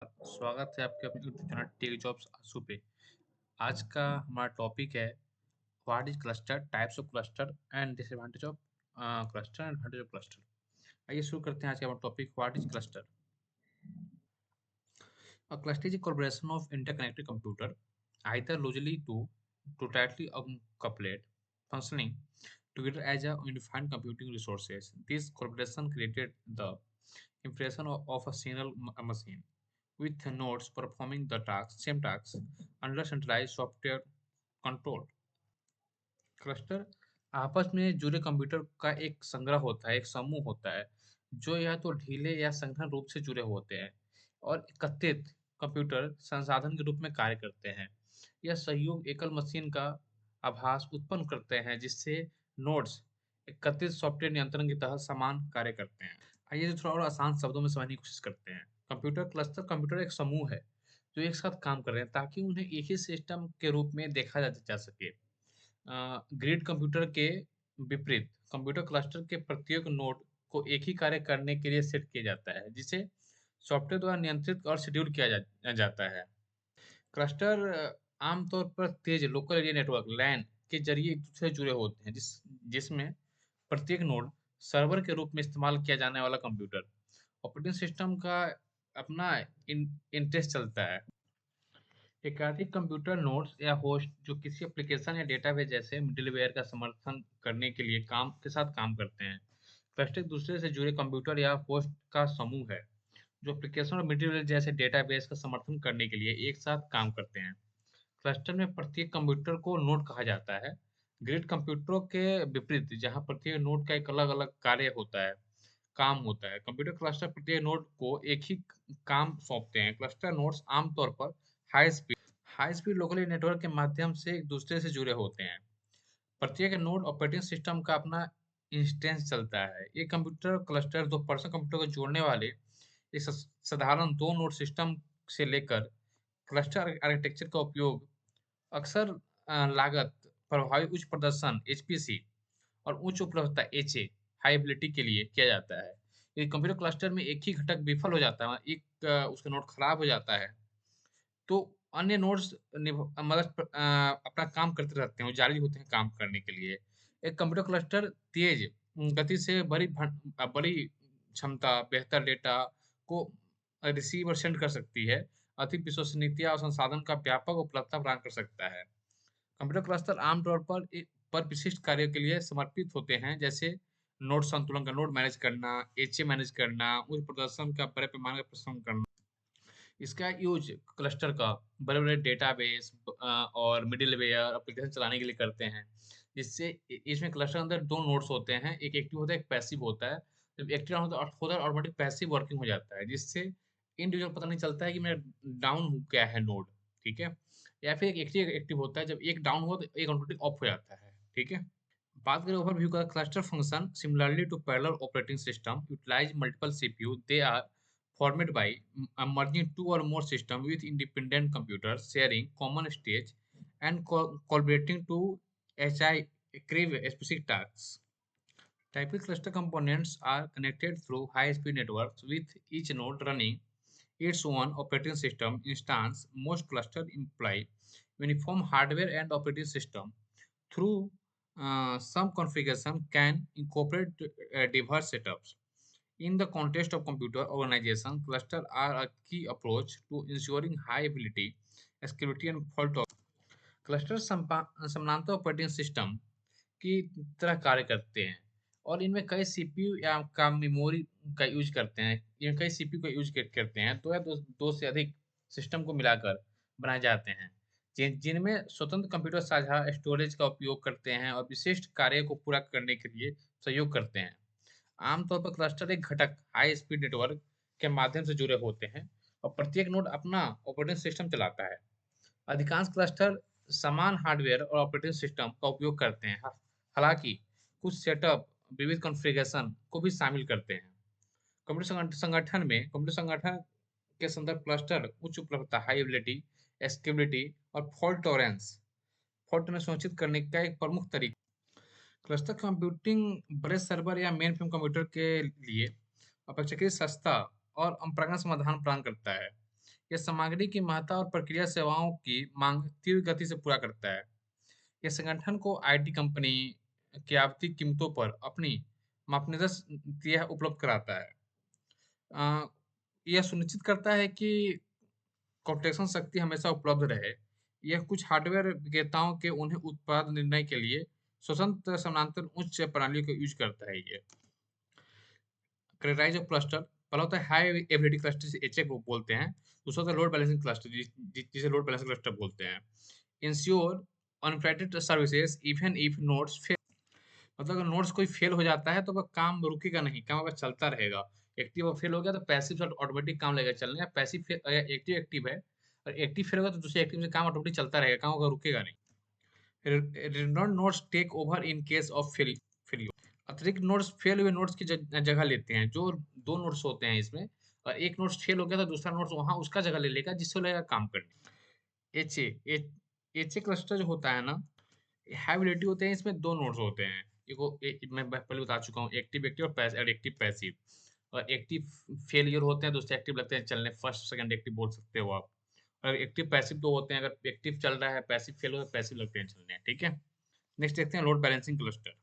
स्वागत है आपके अपने यूट्यूब चैनल टेक जॉब्स आंसू पे। आज का हमारा टॉपिक है what is cluster, types of cluster and disadvantage of cluster and advantage of cluster. आइए शुरू करते हैं आज का हमारा topic what is cluster. A cluster is a collaboration of interconnected computer either logically to tightly coupled functioning together as a unified computing resources. This collaboration created the impression of a single machine with nodes performing the same tasks under centralized software control. Cluster आपस में जुड़े computer का एक संग्रह होता है, एक समूह होता है, जो या तो ढीले या संगठन रूप से जुड़े होते हैं और एकत्रित कंप्यूटर संसाधन के रूप में कार्य करते हैं। यह सहयोग एकल मशीन का आभास उत्पन्न करते हैं, जिससे नोड्स एकत्रित सॉफ्टवेयर नियंत्रण की तरह समान कार्य करते हैं। आइए थोड़ा और आसान शब्दों में समझने की कोशिश करते हैं। कंप्यूटर एक समूह है, जो एक साथ काम कर रहे हैं ताकि उन्हें एक ही सिस्टम के रूप में देखा जा सके। ग्रिड कंप्यूटर के विपरीत कंप्यूटर क्लस्टर के प्रत्येक नोड को एक ही कार्य करने के लिए सेट किया जाता है, जिसे सॉफ्टवेयर द्वारा नियंत्रित और शेड्यूल जाता है। क्लस्टर आमतौर पर तेज लोकल एरिया नेटवर्क लैन के जरिए एक दूसरे से जुड़े होते हैं, जिसमें प्रत्येक नोड सर्वर के रूप में इस्तेमाल किया जाने वाला कंप्यूटर ऑपरेटिंग सिस्टम का अपना इंटरेस्ट चलता है। एकाधिक कंप्यूटर नोड्स या होस्ट जो किसी एप्लीकेशन या डेटाबेस जैसे मिडलवेयर का समर्थन करने के लिए काम के साथ काम करते हैं। क्लस्टर एक दूसरे से जुड़े कंप्यूटर या होस्ट का समूह है, जो एप्लीकेशन और मिडलवेयर जैसे डेटाबेस का समर्थन करने के लिए एक साथ काम करते हैं। क्लस्टर में प्रत्येक कंप्यूटर को नोड कहा जाता है। ग्रिड कंप्यूटरों के विपरीत, जहां प्रत्येक नोड का एक अलग-अलग कार्य होता है, काम होता है। कंप्यूटर क्लस्टर प्रत्येक नोड को एक ही काम सौंपते हैं। क्लस्टर नोड्स आमतौर पर हाई स्पीड लोकल नेटवर्क के माध्यम से एक दूसरे से जुड़े होते हैं। प्रत्येक नोड ऑपरेटिंग सिस्टम का अपना इंस्टेंस चलता है। एक कंप्यूटर क्लस्टर दो पर्सनल कंप्यूटर को जोड़ने वाले एक साधारण दो नोड सिस्टम से लेकर क्लस्टर आर्किटेक्चर का उपयोग अक्सर लागत, प्रभावी उच्च प्रदर्शन एचपीसी और उच्च उपलब्धता एचए हाई के लिए किया जाता है। यदि कंप्यूटर क्लस्टर में एक ही घटक विफल हो जाता है, उसका नोड खराब हो जाता है, तो अन्य नोड्स अपना काम करते रहते हैं, वो जारी होते हैं काम करने के लिए। एक कंप्यूटर क्लस्टर तेज गति से बड़ी क्षमता, बेहतर डेटा को रिसीव और सेंड कर सकती है। अधिक विश्वसनीयता और संसाधन का व्यापक उपलब्धता प्रदान कर सकता है। कंप्यूटर क्लस्टर आमतौर पर विशिष्ट कार्यों के लिए समर्पित होते हैं, जैसे नोड संतुलन का नोड मैनेज करना, एचए मैनेज करना, उच्च प्रदर्शन का बड़े पैमाने पर प्रदर्शन करना। इसका यूज़ क्लस्टर का बड़े-बड़े डेटाबेस और मिडलवेयर एप्लीकेशन चलाने के लिए करते हैं। जिससे इसमें क्लस्टर के अंदर 2 नोड्स होते हैं, एक एक्टिव होता है, एक पैसिव होता है। जब एक्टिव होता है ऑटोमेटिक पैसिव वर्किंग हो जाता है, जिससे इंडिविजुअल पता नहीं चलता है कि मेरा डाउन गया है नोड, ठीक है? या फिर एक एक्टिव एक्टिव होता है, जब एक डाउन हुआ तो एक ऑटोमेटिक ऑफ हो जाता है, ठीक है? बात करें ओवरव्यू का cluster function similarly to parallel operating system utilise multiple CPU they are formed by merging two or more systems with independent computers sharing common stage and collaborating to achieve specific tasks. Typical cluster components are connected through high-speed networks with each node running its own operating system instance. Most clusters imply uniform hardware and operating system. Through some configuration can incorporate diverse setups. In the context of computer organization, clusters are a key approach to ensuring high availability, scalability, and fault tolerance. Cluster समानांतर operating system की तरह कार्य करते हैं और इनमें कई CPU या का मेमोरी का यूज करते हैं। इनमें कई सीपीयू का यूज करते हैं, दो या दो से अधिक सिस्टम को मिलाकर बनाए जाते हैं, जिनमें स्वतंत्र कंप्यूटर साझा स्टोरेज का उपयोग करते हैं और विशिष्ट कार्य को पूरा करने के लिए सहयोग करते हैं। आमतौर पर क्लस्टर एक घटक हाई स्पीड नेटवर्क के माध्यम से जुड़े होते हैं और प्रत्येक नोड अपना ऑपरेटिंग सिस्टम चलाता है। अधिकांश क्लस्टर समान हार्डवेयर और ऑपरेटिंग सिस्टम का उपयोग करते हैं, हालांकि कुछ सेटअप विविध कॉन्फ़िगरेशन को भी शामिल करते हैं। कंप्यूटर संगठन के संदर्भ क्लस्टर उच्च उपलब्धता, हाई एबिलिटी, स्केलेबिलिटी और फॉल्ट टॉलरेंस सुनिश्चित करने का एक प्रमुख तरीका। क्लस्टर कंप्यूटिंग बड़े सर्वर या मेनफ्रेम कंप्यूटर के लिए अपेक्षाकृत सस्ता और अपरंपरागत समाधान प्रदान करता है। यह सामग्री की महत्ता और प्रक्रिया सेवाओं की मांग तीव्र गति से पूरा करता है। यह संगठन को आईटी कंपनी की आवधिक कीमतों पर अपनी मापनीय क्रिया उपलब्ध कराता है। अ, यह सुनिश्चित करता है कि कॉम्प्यूटेशन शक्ति हमेशा उपलब्ध रहे। यह कुछ हार्डवेयर विक्रेताओं के उन्हें उत्पाद निर्णय के लिए स्वतंत्र समानांतर उच्च प्रणालियों का यूज़ करता है ये। कैरेक्टराइज़ ऑफ क्लस्टर पहला होता है हाई एबिलिटी क्लस्टर जिसे एचए को बोलते हैं। दूसरा होता है लोड बैलेंसिंग क्लस्टर जिसे लोड बैलेंसिंग क्लस्टर बोलते हैं। Ensure uninterrupted services even if nodes fail मतलब अगर नोड्स कोई फेल हो जाता है तो वह काम रुकेगा नहीं, काम आपका चलता रहेगा। एक्टिव और फेल हो गया तो पैसिव से ऑटोमेटिक काम लगेगा चलने। पैसिव एक्टिव एक्टिव है और एक्टिव फेल होगा तो दूसरे एक्टिव से काम ऑटोमेटिक चलता रहेगा, काम होगा रुकेगा नहीं। redundant nodes take over in case of failure। अतिरिक्त नोड्स फेल हुए नोड्स की जगह लेते हैं। जो दो नोड्स होते हैं इसमें और एक नोड्स फेल हो गया तो दूसरा नोड्स वहां उसका जगह ले लेगा जिससे लगेगा काम करने। एच ए क्लस्टर जो होता है ना, हाइब्रिडिटी होते हैं। इसमें दो नोड्स होते हैं। मैं पहले बता चुका हूँ, एक्टिव एक्टिव और एक्टिव पैसिव। और एक्टिव फेलियर होते हैं, दूसरे एक्टिव लगते हैं चलने। फर्स्ट सेकंड एक्टिव बोल सकते हो आप। और एक्टिव पैसिव दो होते हैं। अगर एक्टिव चल रहा है पैसिव फेल हो तो पैसिव लगते हैं चलने। ठीक है। नेक्स्ट देखते हैं load balancing cluster.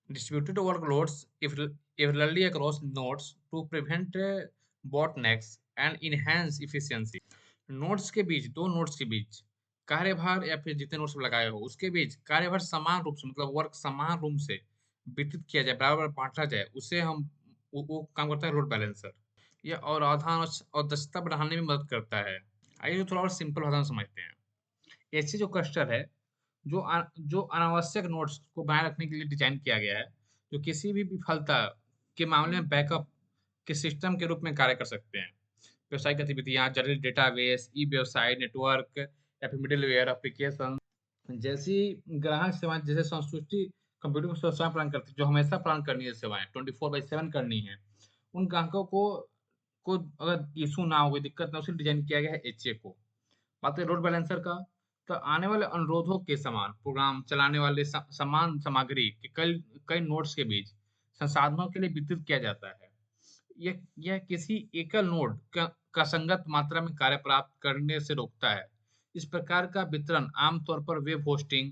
Distributed workloads evenly across nodes to prevent bottlenecks and enhance efficiency। Nodes के बीच, दो नोड्स के बीच कार्यभार या फिर जितने नोड्स लगाए हो उसके बीच कार्यभार समान रूप से मतलब वर्क समान रूप से वितरित किया जाए, बराबर बांटा जाए, उसे हम वो काम करता है लोड बैलेंसर। यह और अवधान और दक्षता बढ़ाने में मदद करता है। आइए थोड़ा और सिंपल भाषा में समझते हैं। ऐसे जो क्लस्टर है जो अनावश्यक नोड्स को बनाए रखने के लिए डिजाइन किया गया है, जो किसी भी विफलता के मामले में बैकअप के सिस्टम के रूप में कार्य कर सकते हैं। व्यवसायिक गतिविधियां, जटिल डेटाबेस, ई व्यवसाय नेटवर्क या फिर मिडिलवेयर एप्लीकेशन जैसी ग्राहक सेवाएं, जैसे संतुष्टि कंप्यूटर सेवाएं प्रदान करती है, जो हमेशा प्रदान करनी है सेवाएं 24/7 करनी है। उन ग्राहकों को अगर इशू ना हो, कोई दिक्कत ना हो, उसके लिए डिजाइन किया गया है एचए को। बात करें लोड बैलेंसर का, तो आने वाले अनुरोधों के समान प्रोग्राम चलाने वाले समान सामग्री के कई कई नोड्स के बीच संसाधनों के लिए वितरित किया जाता है। यह किसी एकल नोड का संगत मात्रा में कार्य प्राप्त करने से रोकता है। इस प्रकार का वितरण आमतौर पर वेब होस्टिंग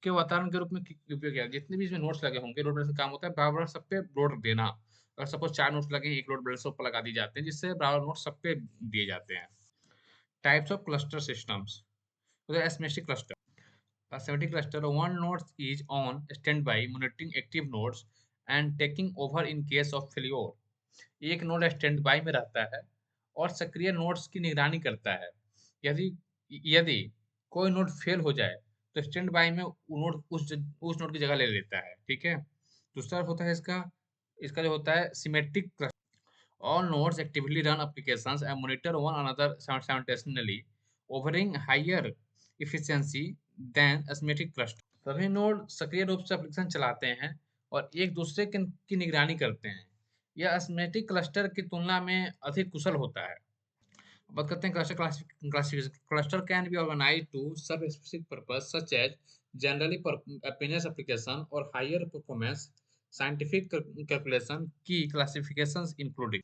के वातावरण के रूप में उपयोग किया। जितने भी इसमें नोट्स लगे होंगे, लोड बैलेंसर काम होता है बराबर सब पे लोड देना। अगर सपोज 4 नोट्स लगे, एक लोड बैलेंसर ऊपर लगा दिए जाते हैं जिससे बराबर नोट सब पे दिए जाते हैं। Types of cluster systems. asymmetric cluster. Asymmetric cluster, one node is on standby monitoring active nodes and taking over in case of failure। एक नोड स्टैंड बाई में रहता है और सक्रिय नोड्स की निगरानी करता है। यदि यदि कोई नोड फेल हो जाए तो स्टैंड बाई में वो नोड उस नोड की जगह ले लेता है। ठीक है। दूसरा होता है इसका इसका जो होता है symmetric cluster. All nodes actively run applications and monitor one another simultaneously, offering higher efficiency than asymmetric cluster। सभी नोड सक्रिय रूप से एप्लीकेशन चलाते हैं और एक दूसरे की निगरानी करते हैं। यह asymmetric क्लस्टर की तुलना में अधिक कुशल होता है। बात करते हैं cluster classification. Cluster can be organised to serve specific purpose such as generally purpose application और हायर परफॉर्मेंस साइंटिफिक कैलकुलेशन की classifications including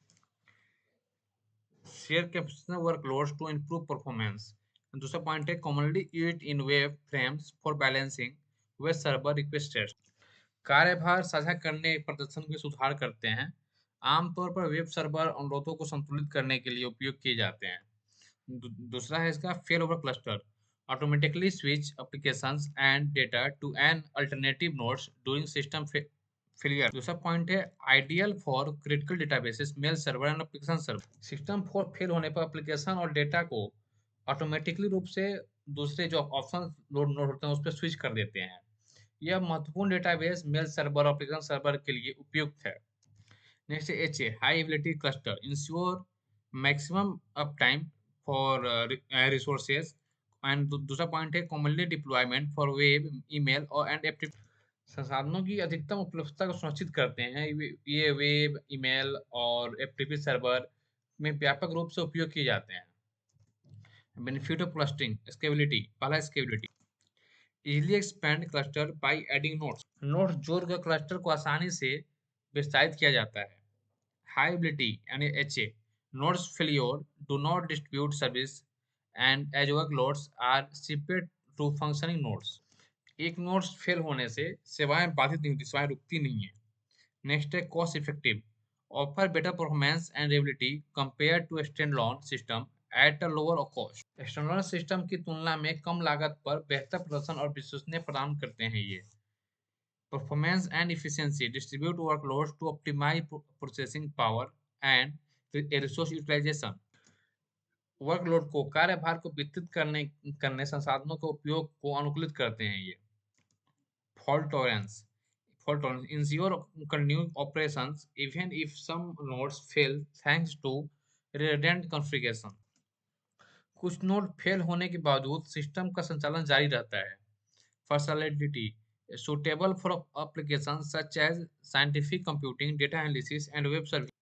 share capacity workloads to improve performance. दूसरा पॉइंट है commonly used in web frames for balancing web server requested. कार्यभार साझा करने प्रदर्शन में सुधार करते हैं। आमतौर पर वेब सर्वर अनुरोधों को संतुलित करने के लिए उपयोग किए जाते हैं। दूसरा है इसका fail over cluster, automatically switch applications and data to an alternative nodes during system failure. दूसरा पॉइंट है ideal for critical databases, mail server and application server. System for fail होने पर एप्लीकेशन और डेटा को ऑटोमेटिकली रूप से दूसरे जो ऑप्शन नोड होते हैं उस पर स्विच कर देते हैं। यह महत्वपूर्ण डेटाबेस, मेल सर्वर और एप्लीकेशन सर्वर के लिए उपयुक्त है। Next H A high ability cluster ensure maximum uptime for resources. And दूसरा पॉइंट है commonly deployment for web, email और एंड संसाधनों की अधिकतम उपलब्धता को सुनिश्चित करते हैं। ये वेब, ईमेल और एफटीपी सर्वर में व्यापक रूप से उपयोग किए जाते हैं। Benefit of clustering scalability. पहला scalability, easily expand cluster by adding nodes. Nodes जोड़कर क्लस्टर को आसानी से विस्तारित किया जाता है। हाई एबिलिटी यानी HA, Nodes failure do not distribute service and edge workloads are shipped to functioning nodes. एक नोड्स फेल होने से सेवाएं बाधित नहीं होती, सेवाएं रुकती नहीं है। नेक्स्ट है cost effective, offer better performance and reliability compare to standalone system at a lower cost. Standalone system की तुलना में कम लागत पर बेहतर प्रदर्शन और विश्वसनीय प्रदान करते हैं ये। Performance and efficiency distribute workloads to optimise processing power and resource utilisation. Workload को कार्यभार को वितरित करने करने संसाधनों के उपयोग को अनुकूलित करते हैं ये। Fault tolerance. Fault tolerance ensure continuous operations even if some nodes fail thanks to redundant configuration. कुछ नोड फेल होने के बावजूद सिस्टम का संचालन जारी रहता है। Versatility suitable for applications such as scientific computing, data analysis and web service.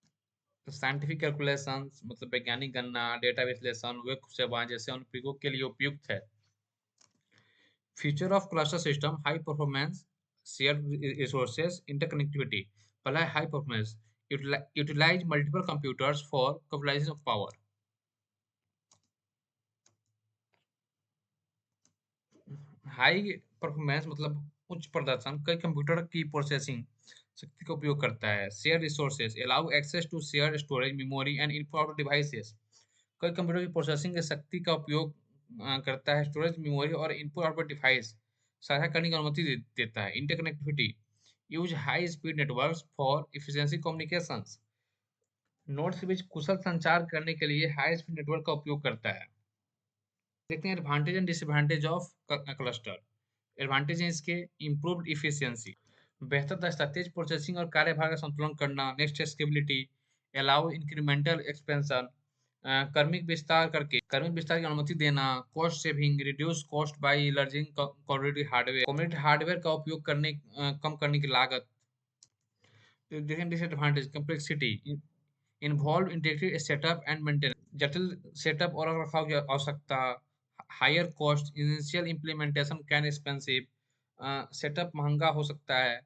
Scientific calculations मतलब वैज्ञानिक गणना, डेटा विश्लेषण, वेब सेवाएं जैसे अनुप्रयोगों के लिए उपयुक्त है। Future of cluster system, high performance, shared resources, interconnectivity. पहला है high performance, utilize multiple computers for computation of power. High performance मतलब उच्च प्रदर्शन, कई कंप्यूटर की प्रोसेसिंग शक्ति का उपयोग करता है। Share resources allow access to share storage memory and input devices, कई कंप्यूटर की प्रोसेसिंग की शक्ति का उपयोग करता है, स्टोरेज मेमोरी और इनपुट आउटपुट डिवाइस साझा करने की अनुमति देता है। Interconnectivity use high speed networks for efficiency communications, nodes के बीच कुशल संचार करने के लिए हाई स्पीड नेटवर्क का उपयोग करता है। देखते हैं advantage and disadvantage of cluster. Advantage है इसके इम्प्रूव्ड इफिशियंसी, बेहतर दक्षता, तेज प्रोसेसिंग और कार्यभार का संतुलन करना। नेक्स्ट है स्केबिलिटी, अलाउ इंक्रीमेंटल एक्सपेंशन, क्रमिक विस्तार की अनुमति देना। Cost saving, reduce cost by leveraging community hardware का उपयोग करने कम करने की लागत। देखें disadvantage, complexity, involve integrated setup and maintenance, जटिल सेटअप और रखरखाव की आवश्यकता। Higher cost, initial implementation can expensive, setup महंगा हो सकता है।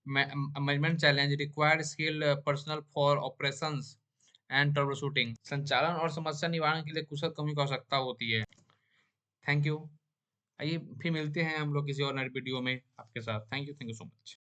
Management challenge, required skill personal for operations and troubleshooting, संचालन और समस्या निवारण के लिए कुशल कर्मियों की आवश्यकता होती है। Thank you. आइए फिर मिलते हैं हम लोग किसी और नए वीडियो में आपके साथ। Thank you so much.